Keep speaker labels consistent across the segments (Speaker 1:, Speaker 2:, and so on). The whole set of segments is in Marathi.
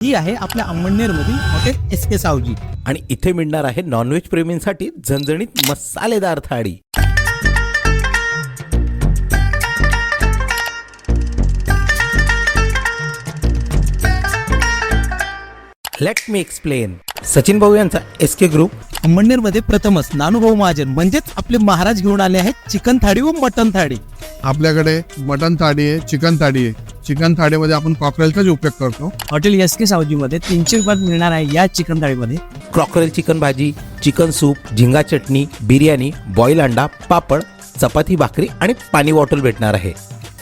Speaker 1: ही आहे आपल्या अंमळनेर मधील हॉटेल SK सावजी.
Speaker 2: आणि इथे मिळणार आहे नॉनव्हेज प्रेमींसाठी झणझणीत मसालेदार थाळी. Let me explain. सचिन भाऊ यांचा SK ग्रुप
Speaker 1: अंमळनेर मध्ये प्रथमच नानूभाऊ महाजन म्हणजेच आपले महाराज घेऊन आले आहेत चिकन थाळी व मटन थाळी.
Speaker 3: आपल्याकडे मटन थाळी आहे, चिकन थाळी आहे. चिकन थाळीमध्ये आपण कॉकरेलचाच उपयोग करतो.
Speaker 1: हॉटेल SK सावजी मध्ये 300 रुपयात मिळणार आहे या चिकन थाळीमध्ये
Speaker 2: क्रॉकरेल चिकन भाजी, चिकन सूप, झिंगा चटणी, बिर्याणी, बॉईल अंडा, पापड, चपाती भाकरी आणि पाणी बॉटल भेटणार आहे.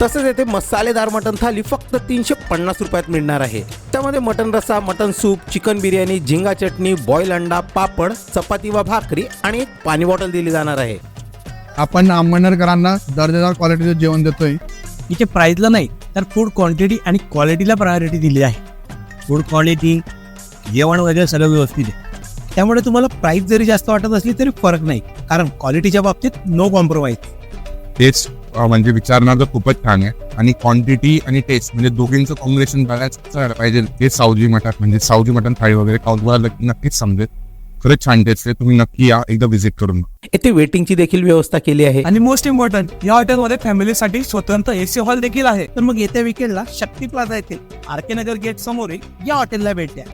Speaker 2: तसंच येथे मसालेदार मटन थाली फक्त 350 रुपयात मिळणार आहे. त्यामध्ये मटन रस्सा, मटन सूप, चिकन बिर्याणी, झिंगा चटणी, बॉईल अंडा, पापड, चपाती व भाकरी आणि एक पाणी बॉटल दिली जाणार आहे.
Speaker 3: आपण अंमळनेरकरांना दर्जेदार क्वालिटीचं जेवण देतोय.
Speaker 1: इथे प्राइसला नाही तर फूड क्वांटिटी आणि क्वालिटीला प्रायोरिटी दिली आहे. फूड क्वालिटी, जेवण वगैरे सगळं व्यवस्थित आहे. त्यामुळे तुम्हाला प्राइस जरी जास्त वाटत असली तरी फरक नाही, कारण क्वालिटीच्या बाबतीत नो कॉम्प्रोमाइज.
Speaker 4: टेस्ट म्हणजे विचारणार तर खूपच छान आहे. आणि क्वांटिटी आणि टेस्ट म्हणजे दोघींचं कॉम्बिनेशन बघायचं पाहिजे. ते सावजी मटन म्हणजे सावजी मटन थाळी वगैरे खाऊन तुम्हाला नक्कीच समजेल. खरंच छान टेस्ट आहे. तुम्ही नक्की या, एकदा व्हिजिट करून.
Speaker 2: येथे वेटिंगची देखील व्यवस्था केली आहे.
Speaker 5: आणि मोस्ट इम्पॉर्टंट या हॉटेलमध्ये फॅमिलीसाठी स्वतंत्र AC हॉल देखील आहे.
Speaker 1: तर मग येत्या विकेंडला शक्ती प्लाझा येथील RK नगर गेट समोरील या हॉटेलला भेट द्या.